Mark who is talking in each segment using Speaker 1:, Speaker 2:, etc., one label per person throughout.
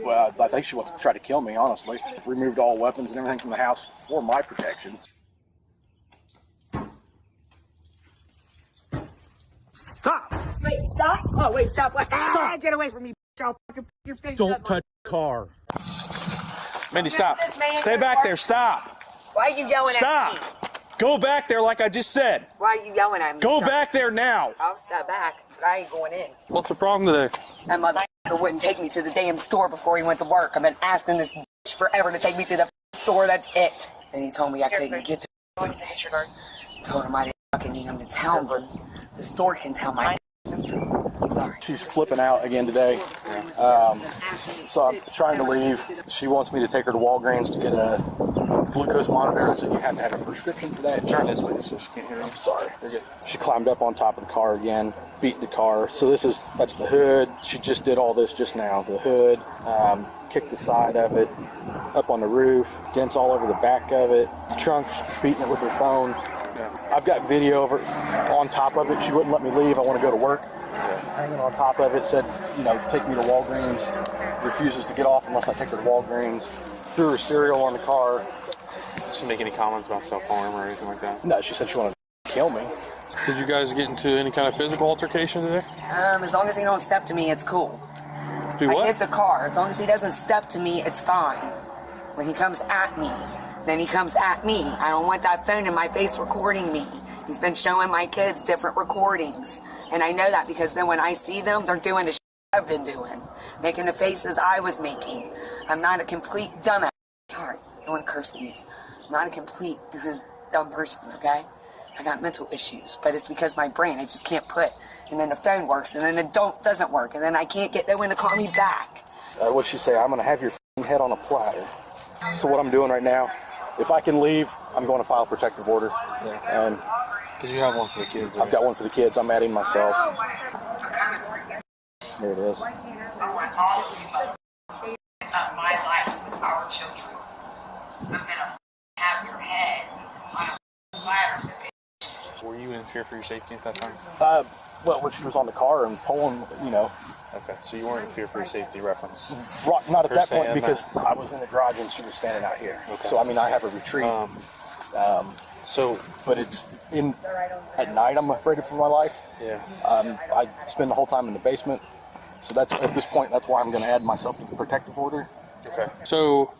Speaker 1: Well, I think she wants to try to kill me, honestly. Removed all weapons and everything from the house for my protection.
Speaker 2: Stop!
Speaker 3: Wait, stop! Oh, wait, stop. What? Ah, get away from me, bitch. I'll fucking put your face
Speaker 2: Don't
Speaker 3: up.
Speaker 2: touch the car.
Speaker 4: Mindy, stop. Stay back there. Stop.
Speaker 3: Why are you yelling at me?
Speaker 4: Stop. Go back there like I just said.
Speaker 3: Why are you yelling at me?
Speaker 4: Go back there now.
Speaker 3: I'll step back, but I ain't going in.
Speaker 4: What's the problem today?
Speaker 3: That motherfucker wouldn't take me to the damn store before he went to work. I've been asking this bitch forever to take me to the store. That's it. And he told me I couldn't get to food. Told him I didn't fucking need him to tell me. The store can tell my sorry.
Speaker 1: She's flipping out again today. So I'm trying to leave. She wants me to take her to Walgreens to get a glucose monitor. I said you have to have a prescription for that. Turn this way so she can't hear me. I'm sorry. You're good. She climbed up on top of the car again, beat the car. So that's the hood. She just did all this just now. The hood, kicked the side of it, up on the roof, dents all over the back of it. The trunk, she's beating it with her phone. I've got video of her on top of it. She wouldn't let me leave. I want to go to work. Hanging on top of it, said, take me to Walgreens. Refuses to get off unless I take her to Walgreens. Threw her cereal on the car.
Speaker 4: Did she make any comments about self-harm or anything like that?
Speaker 1: No, she said she wanted to kill me.
Speaker 4: Did you guys get into any kind of physical altercation today?
Speaker 3: As long as he don't step to me, it's cool.
Speaker 4: Do what?
Speaker 3: I hit the car. As long as he doesn't step to me, it's fine. When he comes at me, then he comes at me. I don't want that phone in my face recording me. He's been showing my kids different recordings. And I know that because then when I see them, they're doing the shit I've been doing. Making the faces I was making. I'm not a complete dumbass. Sorry, I want to curse and use. I'm not a complete dumb person, okay? I got mental issues, but it's because my brain, I just can't put. And then the phone works, and then it doesn't work, and then I can't get them to call me back.
Speaker 1: What'd she say? I'm going to have your head on a platter. So what I'm doing right now, if I can leave, I'm going to file a protective order. And
Speaker 4: because you have one for the kids.
Speaker 1: I've got one for the kids. I'm adding myself. There it is.
Speaker 3: My life with our children. I'm gonna have your head on a platter.
Speaker 4: Were you in fear for your safety at that time?
Speaker 1: Well, when she was on the car and pulling,
Speaker 4: Okay, so you weren't in fear for your safety reference?
Speaker 1: Not at that point because I was in the garage and she was standing out here. Okay. So, I have a retreat. But it's at night I'm afraid for my life.
Speaker 4: Yeah.
Speaker 1: I spend the whole time in the basement. So that's at this point, that's why I'm going to add myself to the protective order.
Speaker 4: Okay. So,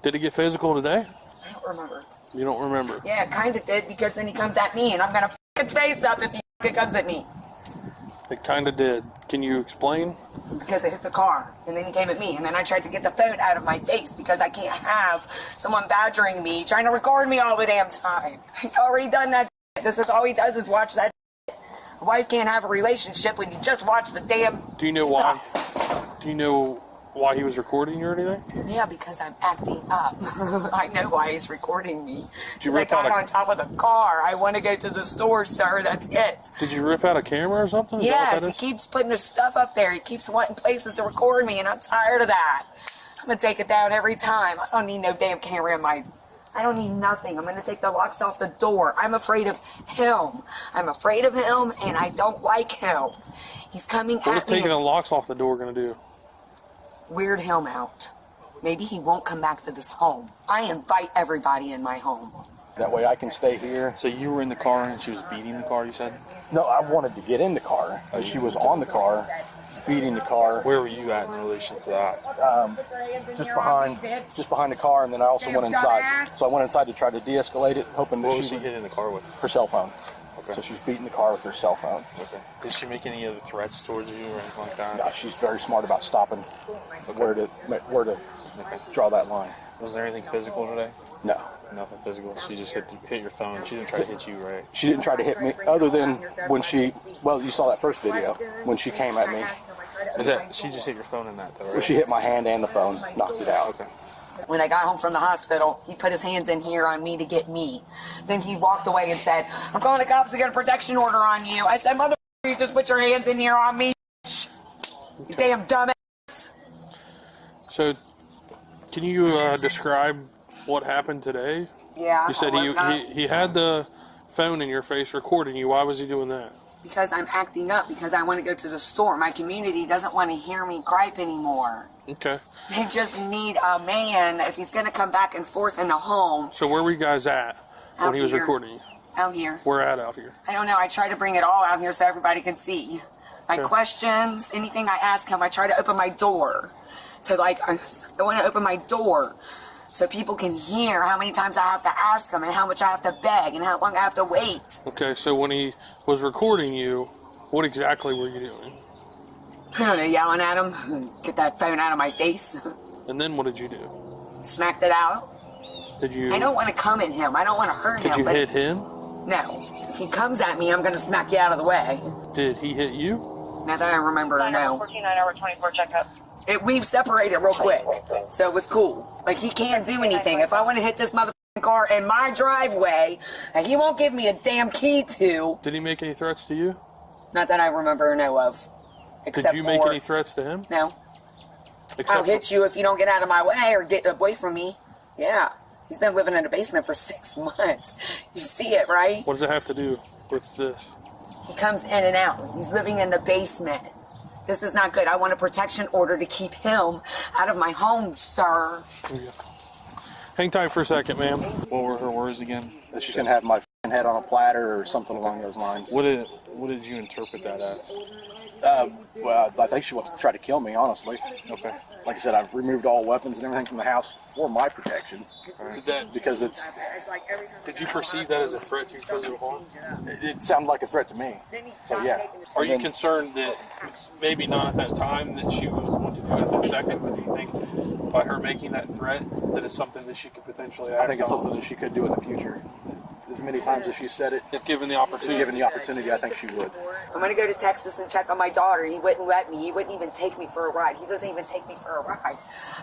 Speaker 4: did it get physical today?
Speaker 3: I don't remember.
Speaker 4: You don't remember?
Speaker 3: Yeah, it kind of did because then he comes at me and I'm going to f*** his face up if he comes at me.
Speaker 4: It kind of did. Can you explain?
Speaker 3: Because I hit the car, and then he came at me, and then I tried to get the phone out of my face because I can't have someone badgering me, trying to record me all the damn time. He's already done that shit. This is all he does is watch that shit. A wife can't have a relationship when you just watch the damn
Speaker 4: Do you know
Speaker 3: stuff.
Speaker 4: why? Do you know why he was recording you or anything?
Speaker 3: Yeah, because I'm acting up. I know why he's recording me.
Speaker 4: Did you
Speaker 3: I
Speaker 4: rip
Speaker 3: got
Speaker 4: out
Speaker 3: on top of the car. I want to go to the store, sir. That's it.
Speaker 4: Did you rip out a camera or something?
Speaker 3: Yes, he keeps putting his stuff up there. He keeps wanting places to record me, and I'm tired of that. I'm going to take it down every time. I don't need no damn camera in my... I don't need nothing. I'm going to take the locks off the door. I'm afraid of him. I'm afraid of him, and I don't like him. He's coming at me.
Speaker 4: What is taking the locks off the door going to do?
Speaker 3: Weird him out. Maybe he won't come back to this home. I invite everybody in my home.
Speaker 1: That way I can stay here.
Speaker 4: So you were in the car and she was beating the car, you said?
Speaker 1: No, I wanted to get in the car. And she was on the car, beating the car.
Speaker 4: Where were you at in relation to that?
Speaker 1: Just behind the car, and then I also went inside. So I went inside to try to de-escalate it, hoping that
Speaker 4: What was
Speaker 1: she
Speaker 4: she hitting the car with?
Speaker 1: her cell phone.
Speaker 4: Okay.
Speaker 1: So she's beating the car with her cell phone.
Speaker 4: Okay. Did she make any other threats towards you or anything like that?
Speaker 1: Yeah, she's very smart about stopping where to draw that line.
Speaker 4: Was there anything physical today?
Speaker 1: No.
Speaker 4: Nothing physical. She just hit your phone. She didn't try to hit you, right?
Speaker 1: She didn't try to hit me, other than when you saw that first video, when she came at me.
Speaker 4: She just hit your phone in that, though, right?
Speaker 1: Well, she hit my hand and the phone, knocked it out.
Speaker 4: Okay.
Speaker 3: When I got home from the hospital, he put his hands in here on me to get me. Then he walked away and said, I'm calling the cops to get a protection order on you. I said, motherfucker, you just put your hands in here on me, bitch. You damn dumbass.
Speaker 4: So, can you describe what happened today?
Speaker 3: Yeah.
Speaker 4: You said he had the phone in your face recording you. Why was he doing that?
Speaker 3: Because I'm acting up, because I want to go to the store. My community doesn't want to hear me gripe anymore.
Speaker 4: Okay.
Speaker 3: They just need a man if he's going to come back and forth in the home.
Speaker 4: So where were you guys at when
Speaker 3: Out
Speaker 4: he was
Speaker 3: here.
Speaker 4: recording you?
Speaker 3: Out here.
Speaker 4: Where at out here?
Speaker 3: I don't know. I try to bring it all out here so everybody can see. My
Speaker 4: Okay.
Speaker 3: questions, anything I ask him, I try to open my door. I want to open my door so people can hear how many times I have to ask him and how much I have to beg and how long I have to wait.
Speaker 4: Okay, so when he was recording you, what exactly were you doing?
Speaker 3: I don't know, yelling at him, get that phone out of my face.
Speaker 4: And then what did you do?
Speaker 3: Smacked it out.
Speaker 4: Did you?
Speaker 3: I don't want to come at him. I don't want to hurt
Speaker 4: Did
Speaker 3: him.
Speaker 4: you
Speaker 3: but
Speaker 4: hit him?
Speaker 3: No. If he comes at me, I'm going to smack you out of the way.
Speaker 4: Did he hit you?
Speaker 3: Not that I remember, no.
Speaker 5: 14, 9 hour 24 checkup.
Speaker 3: We've separated real quick, so it was cool. Like, he can't do anything. If I want to hit this motherfucking car in my driveway, and he won't give me a damn key to,
Speaker 4: Did he make any threats to you?
Speaker 3: not that I remember or know of. Except
Speaker 4: Did you make
Speaker 3: for,
Speaker 4: any threats to him?
Speaker 3: No.
Speaker 4: Except
Speaker 3: I'll hit you if you don't get out of my way or get away from me. Yeah. He's been living in a basement for 6 months. You see it, right?
Speaker 4: What does it have to do with this?
Speaker 3: He comes in and out. He's living in the basement. This is not good. I want a protection order to keep him out of my home, sir.
Speaker 4: Hang tight for a second, ma'am.
Speaker 6: What were her words again?
Speaker 1: That she's gonna have my f***ing head on a platter or something along those lines.
Speaker 6: What did you interpret that as?
Speaker 1: Well, I think she wants to try to kill me, honestly.
Speaker 6: Okay.
Speaker 1: Like I said, I've removed all weapons and everything from the house for my protection because
Speaker 4: Did you perceive that as a threat to your physical harm?
Speaker 1: it sounded like a threat to me. So yeah.
Speaker 4: Are you
Speaker 1: And then-
Speaker 4: concerned that maybe not at that time that she was going to do it at the second, but do you think by her making that threat that it's something that she could potentially act
Speaker 1: I think it's
Speaker 4: on?
Speaker 1: something that she could do in the future. As many times as she said it,
Speaker 4: If given the opportunity.
Speaker 1: given the opportunity, I think she would.
Speaker 3: I'm going to go to Texas and check on my daughter. He wouldn't let me. He wouldn't even take me for a ride. He doesn't even take me for a ride.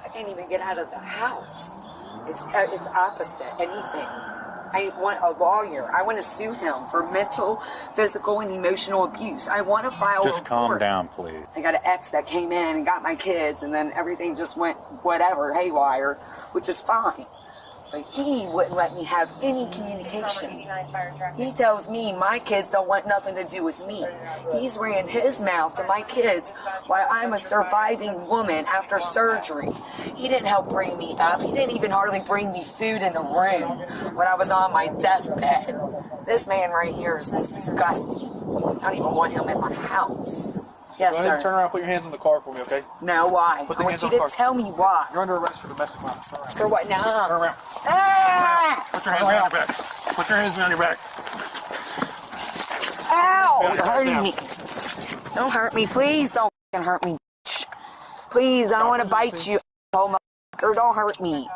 Speaker 3: I can't even get out of the house. It's opposite anything. I want a lawyer. I want to sue him for mental, physical, and emotional abuse. I want to file a
Speaker 2: Just calm
Speaker 3: report.
Speaker 2: down, please.
Speaker 3: I got an ex that came in and got my kids, and then everything just went whatever, haywire, which is fine. But he wouldn't let me have any communication. He tells me my kids don't want nothing to do with me. He's ran his mouth to my kids while I'm a surviving woman after surgery. He didn't help bring me up. He didn't even hardly bring me food in the room when I was on my deathbed. This man right here is disgusting. I don't even want him in my house. Yes,
Speaker 6: Go ahead and turn
Speaker 3: sir.
Speaker 6: around and put your hands on the car for me, okay?
Speaker 3: No, why?
Speaker 6: Put
Speaker 3: I
Speaker 6: the
Speaker 3: want
Speaker 6: hands
Speaker 3: you
Speaker 6: on
Speaker 3: to
Speaker 6: the car.
Speaker 3: tell me why.
Speaker 6: You're under arrest for domestic violence. Turn around.
Speaker 3: For what now?
Speaker 6: Turn around.
Speaker 3: Ah!
Speaker 6: Put your hands behind your back. Put your hands behind your back.
Speaker 3: Ow! You're
Speaker 6: Down.
Speaker 3: hurting me. Don't hurt me. Please don't fucking hurt me. Bitch. Please, I don't want to bite you. Oh, motherfucker. Don't hurt me.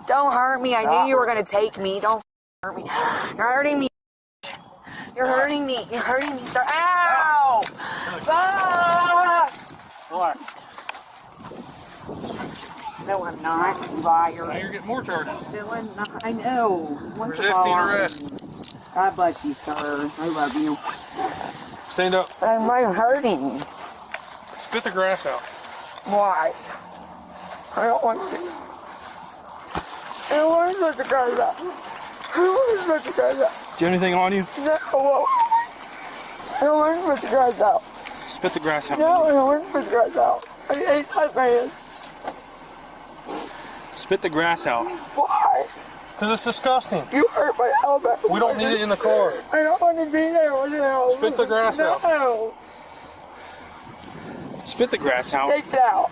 Speaker 3: Don't hurt me. I knew you were going to take me. Don't hurt me. You're hurting me. You're hurting me. You're hurting me, sir. Ow! Ah!
Speaker 6: Relax.
Speaker 3: No, I'm not. You liar.
Speaker 4: Now you're getting more charges.
Speaker 3: No, I'm not. I know. Once of
Speaker 4: Resisting
Speaker 3: all,
Speaker 4: arrest.
Speaker 3: God bless you, sir. I love you.
Speaker 4: Stand up.
Speaker 3: I'm hurting.
Speaker 4: Spit the grass out.
Speaker 3: Why? I don't want to. I don't want to let the guys out. I don't want to let the guys out.
Speaker 6: Do you have anything on you?
Speaker 3: No. I don't want to let the guys out.
Speaker 6: Spit the grass out.
Speaker 3: No, I don't want to let the guys out. I hate that man.
Speaker 6: Spit the grass out.
Speaker 3: Why?
Speaker 4: Because it's disgusting.
Speaker 3: You hurt my elbow.
Speaker 4: We don't need it in the car.
Speaker 3: I don't want to be there with you.
Speaker 4: Spit the grass out.
Speaker 3: No.
Speaker 6: Spit the grass out.
Speaker 3: Take it out.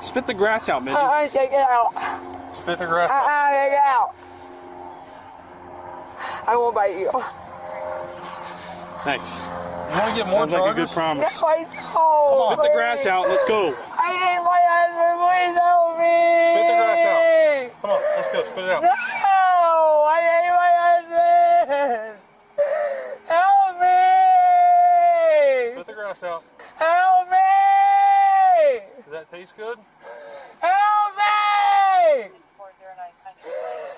Speaker 6: Spit the grass out, Mindy.
Speaker 3: Take it out.
Speaker 4: Spit the grass out.
Speaker 3: Take it out. I won't bite you.
Speaker 6: Thanks.
Speaker 4: You want to get more
Speaker 6: Sounds like a
Speaker 4: charges?
Speaker 6: good promise.
Speaker 3: No, I don't.
Speaker 6: Spit the grass out. Let's go.
Speaker 3: I hate my husband. Please help me.
Speaker 4: Spit the grass out. Come on, let's go. Spit it out.
Speaker 3: No, I hate my husband. Help me.
Speaker 4: Spit the grass out.
Speaker 3: Help me.
Speaker 4: Does that taste good?
Speaker 3: Help me.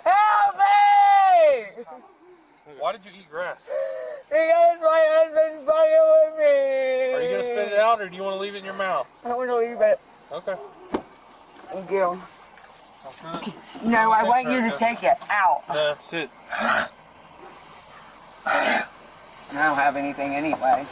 Speaker 3: Help me.
Speaker 4: Why did you eat grass?
Speaker 3: Because my husband's fucking with me.
Speaker 4: Are you going to spit it out or do you want to leave it in your mouth?
Speaker 3: I want to leave it.
Speaker 4: Okay.
Speaker 3: Thank you.
Speaker 4: Sounds good.
Speaker 3: No, I want you to take it out.
Speaker 6: That's it.
Speaker 3: I don't have anything anyway.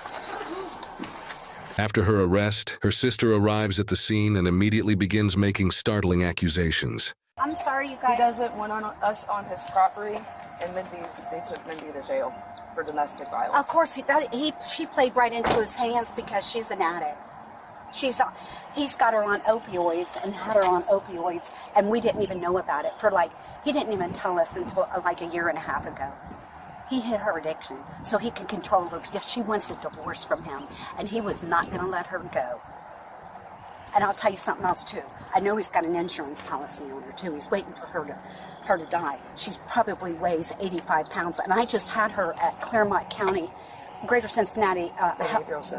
Speaker 5: After her arrest, her sister arrives at the scene and immediately begins making startling accusations.
Speaker 7: I'm sorry, you guys.
Speaker 3: He doesn't want us on his property, and they took Mindy to jail for domestic violence.
Speaker 7: Of course, she played right into his hands because she's an addict. He's got her on opioids and had her on opioids, and we didn't even know about it he didn't even tell us until like a year and a half ago. He hid her addiction so he could control her because she wants a divorce from him, and he was not going to let her go. And I'll tell you something else too. I know he's got an insurance policy on her too. He's waiting for her to die. She's probably weighs 85 pounds, and I just had her at Claremont County, Greater Cincinnati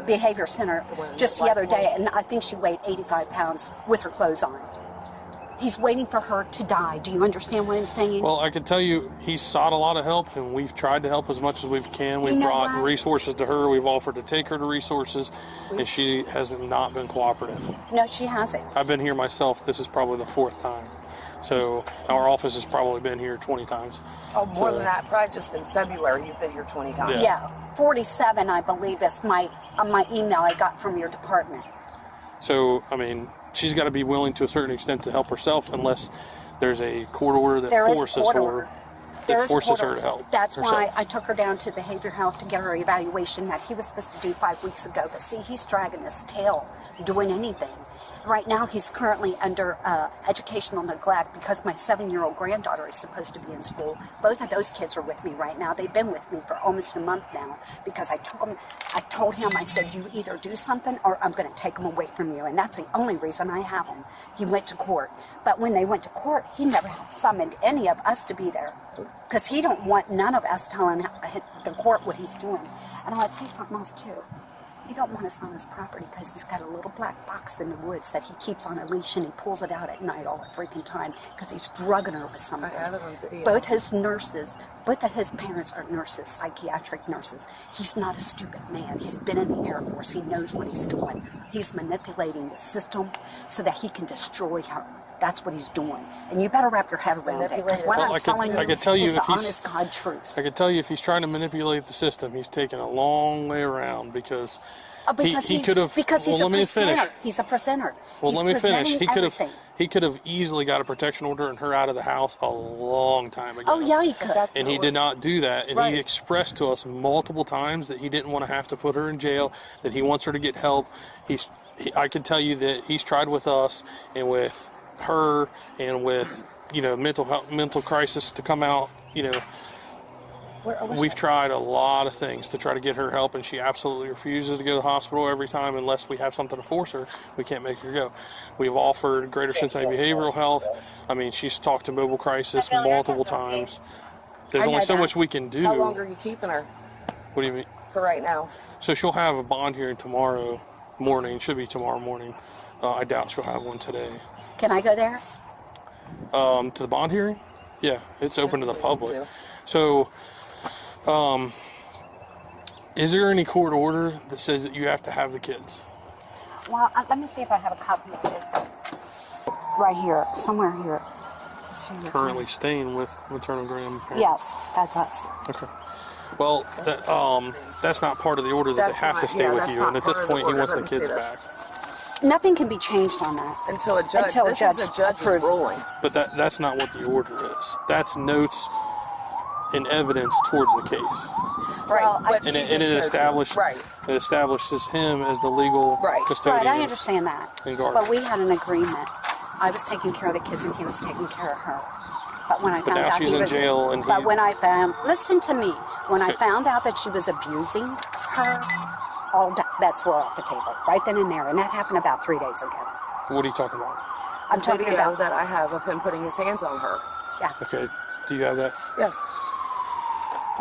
Speaker 7: Behavior Center just the other day, and I think she weighed 85 pounds with her clothes on. He's waiting for her to die. Do you understand what I'm saying?
Speaker 4: Well, I can tell you he's sought a lot of help, and we've tried to help as much as we can. We've brought resources to her. We've offered to take her to resources, and she has not been cooperative.
Speaker 7: No, she hasn't.
Speaker 4: I've been here myself. This is probably the 4th time. So our office has probably been here 20 times.
Speaker 3: Oh, more than that. Probably just in February you've been here 20 times.
Speaker 7: Yeah, 47, I believe, is my email I got from your department.
Speaker 4: So, I mean, she's got to be willing to a certain extent to help herself unless there's a court order that forces her to help.
Speaker 7: That's
Speaker 4: herself.
Speaker 7: why I took her down to behavioral health to get her evaluation that he was supposed to do 5 weeks ago. But see, he's dragging his tail doing anything. Right now, he's currently under educational neglect because my 7-year-old granddaughter is supposed to be in school. Both of those kids are with me right now. They've been with me for almost a month now because I told him, I said, you either do something or I'm going to take them away from you. And that's the only reason I have them. He went to court. But when they went to court, he never summoned any of us to be there because he don't want none of us telling the court what he's doing. And I'll tell you something else, too. He don't want us on his property because he's got a little black box in the woods that he keeps on a leash, and he pulls it out at night all the freaking time because he's drugging her with something. Both of his parents are nurses, psychiatric nurses. He's not a stupid man. He's been in the Air Force. He knows what he's doing. He's manipulating the system so that he can destroy her. That's what he's doing. And you better wrap your head around it, because what I'm telling you is the honest God truth.
Speaker 4: I can tell you if he's trying to manipulate the system, he's taking a long way around because he could have.
Speaker 7: Because he's a presenter. He's a presenter.
Speaker 4: Well, let me finish. He could have easily got a protection order and her out of the house a long time ago.
Speaker 7: Oh, yeah, he could.
Speaker 4: And he did not do that. And he expressed to us multiple times that he didn't want to have to put her in jail, that he wants her to get help. I can tell you that he's tried with us and with her and with mental crisis to come out. We've tried a lot of things to try to get her help, and she absolutely refuses to go to the hospital every time unless we have something to force her. We can't make her go. We've offered Greater Cincinnati Behavioral Health. I mean, she's talked to Mobile Crisis multiple times. There's only so much we can do.
Speaker 3: How long are you keeping her?
Speaker 4: What do you mean?
Speaker 3: For right now.
Speaker 4: So she'll have a bond hearing tomorrow morning. Should be tomorrow morning. I doubt she'll have one today.
Speaker 7: Can I go there?
Speaker 4: To the bond hearing? Yeah, it's open to the public. So, is there any court order that says that you have to have the kids?
Speaker 7: Well, let me see if I have a copy of it. Right here, somewhere here.
Speaker 4: Currently staying with maternal grandparents?
Speaker 7: Yes, that's us.
Speaker 4: Okay. Well, that's not part of the order that they have to stay with you, and at this point he wants the kids back.
Speaker 7: Nothing can be changed on that.
Speaker 3: Until a judge
Speaker 7: approves
Speaker 3: ruling.
Speaker 4: But that's not what the order is. That's notes and evidence towards the case.
Speaker 3: Right.
Speaker 4: And it establishes him as the legal custodian.
Speaker 7: Right, I understand that.
Speaker 4: And guardian.
Speaker 7: But we had an agreement. I was taking care of the kids and he was taking care of her. But when I found out
Speaker 4: she's in jail and
Speaker 7: listen to me. When I found out that she was abusing her, all bets were off the table right then and there, and that happened about 3 days ago.
Speaker 4: What are you talking about?
Speaker 7: I'm talking about
Speaker 3: that I have of him putting his hands on her.
Speaker 7: Yeah.
Speaker 4: Okay. Do you have that?
Speaker 3: Yes.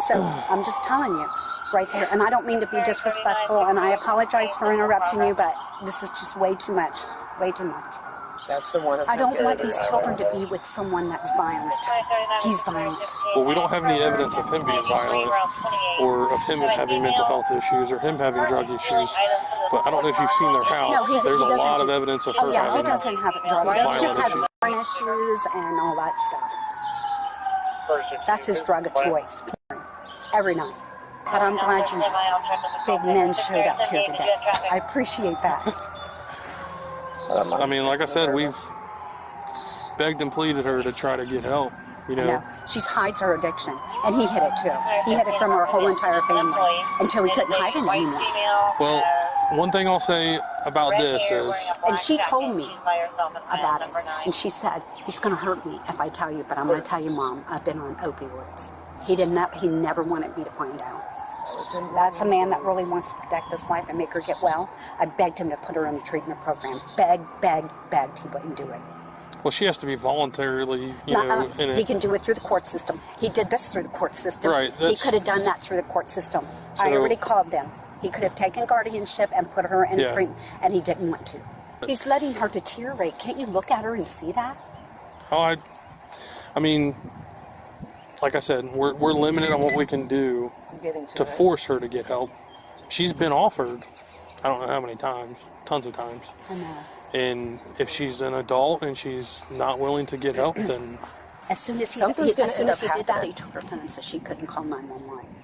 Speaker 7: So I'm just telling you, right there, and I don't mean to be disrespectful, and I apologize for interrupting you, but this is just way too much. Way too much.
Speaker 3: That's the one.
Speaker 7: I don't want these children to be with someone that's violent. He's violent.
Speaker 4: Well, we don't have any evidence of him being violent or of him having mental health issues or him having drug issues. But I don't know if you've seen their house.
Speaker 7: No,
Speaker 4: There's a lot of evidence of her having
Speaker 7: he doesn't have drug issues. He just has
Speaker 4: issues.
Speaker 7: porn issues and all that stuff. That's his drug of choice. Every night. But I'm glad you big men showed up here today. I appreciate that.
Speaker 4: I mean, like I said, we've begged and pleaded her to try to get help. You know,
Speaker 7: No, she hides her addiction, and he hid it too. He hid it from her whole entire family until he couldn't hide it anymore.
Speaker 4: well, one thing I'll say about this is,
Speaker 7: And she told me about it, and she said, he's going to hurt me if I tell you, but I'm going to tell you, Mom, I've been on opioids. He never wanted me to find out. That's a man that really wants to protect his wife and make her get well. I begged him to put her in the treatment program. Begged. He wouldn't do it.
Speaker 4: well, she has to be voluntarily, you know, in
Speaker 7: He
Speaker 4: it.
Speaker 7: can do it through the court system. He did this through the court system.
Speaker 4: Right,
Speaker 7: He
Speaker 4: that's-
Speaker 7: could have done that through the court system. I
Speaker 4: So-
Speaker 7: already called them. He could have taken guardianship and put her in
Speaker 4: Yeah.
Speaker 7: treatment, and he didn't want to. He's letting her deteriorate. Can't you look at her and see that?
Speaker 4: Oh, I mean, like I said, we're limited on what we can do to force her to get help. She's been offered, I don't know how many times, tons of times.
Speaker 7: I know.
Speaker 4: And if she's an adult and she's not willing to get help, then
Speaker 7: As soon as he
Speaker 3: Something's gonna
Speaker 7: as soon
Speaker 3: end
Speaker 7: as he
Speaker 3: up
Speaker 7: did that,
Speaker 3: happening.
Speaker 7: he took her phone so she couldn't call 911.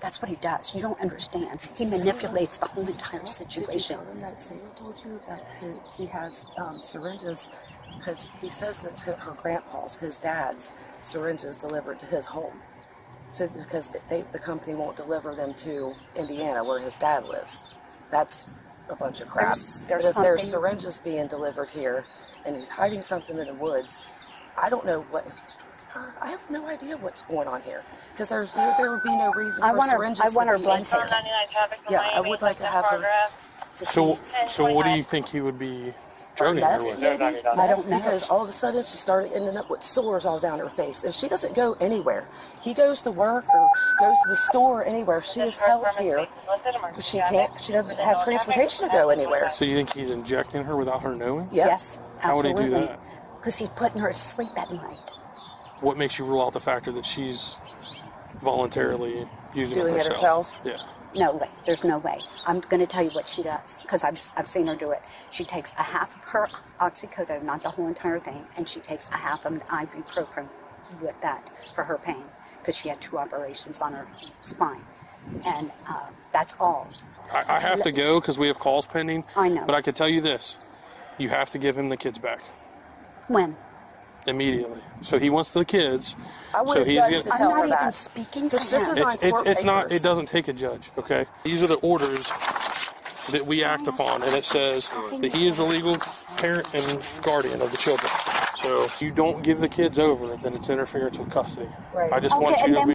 Speaker 7: That's what he does. You don't understand. He manipulates the whole entire
Speaker 3: Did you
Speaker 7: situation.
Speaker 3: tell them that Sable told you that he has syringes? Because he says that her grandpa's, his dad's syringes delivered to his home. So because the company won't deliver them to Indiana where his dad lives. That's a bunch of crap.
Speaker 7: There's
Speaker 3: But if there's
Speaker 7: something-
Speaker 3: syringes being delivered here and he's hiding something in the woods, I don't know what if he's drinking her. I have no idea what's going on here. Because there would be no reason
Speaker 7: I
Speaker 3: for
Speaker 7: want her.
Speaker 3: syringes
Speaker 7: I want
Speaker 3: to
Speaker 7: her
Speaker 3: be
Speaker 7: blood
Speaker 3: in-
Speaker 7: taken.
Speaker 3: Yeah, I would like to have her to
Speaker 4: so
Speaker 3: see.
Speaker 4: what do you think he would be drugging her
Speaker 3: Meth,
Speaker 4: with?
Speaker 3: maybe?
Speaker 7: I don't know.
Speaker 3: Because all of a sudden she started ending up with sores all down her face. And she doesn't go anywhere. He goes to work or goes to the store or anywhere. She is held here. She doesn't have transportation to go anywhere.
Speaker 4: So you think he's injecting her without her knowing?
Speaker 3: Yep.
Speaker 7: Yes,
Speaker 4: How would he do
Speaker 7: absolutely.
Speaker 4: that?
Speaker 7: Because he's putting her to sleep at night.
Speaker 4: What makes you rule out the factor that she's voluntarily using
Speaker 3: Doing it herself?
Speaker 4: Yeah.
Speaker 7: No way. There's no way. I'm going to tell you what she does because I've seen her do it. She takes a half of her oxycodone, not the whole entire thing, and she takes a half of an ibuprofen with that for her pain because she had 2 operations on her spine. And that's all.
Speaker 4: I have to go because we have calls pending.
Speaker 7: I know.
Speaker 4: But I can tell you this. You have to give him the kids back
Speaker 7: When?
Speaker 4: immediately. So he wants the kids.
Speaker 3: I want
Speaker 4: so
Speaker 3: a
Speaker 4: he's
Speaker 3: judge
Speaker 4: gonna,
Speaker 3: to
Speaker 7: I'm
Speaker 3: tell
Speaker 7: not
Speaker 3: her
Speaker 7: even
Speaker 3: that.
Speaker 7: speaking to
Speaker 3: This is
Speaker 7: him.
Speaker 3: on court
Speaker 4: it's not.
Speaker 3: papers.
Speaker 4: It doesn't take a judge. Okay. These are the orders that we act upon, and it says that he is the legal parent and guardian of the children. So if you don't give the kids over, then it's interference with custody.
Speaker 3: Right.
Speaker 4: I just
Speaker 7: Okay,
Speaker 4: want you
Speaker 7: and
Speaker 4: to
Speaker 7: then
Speaker 4: be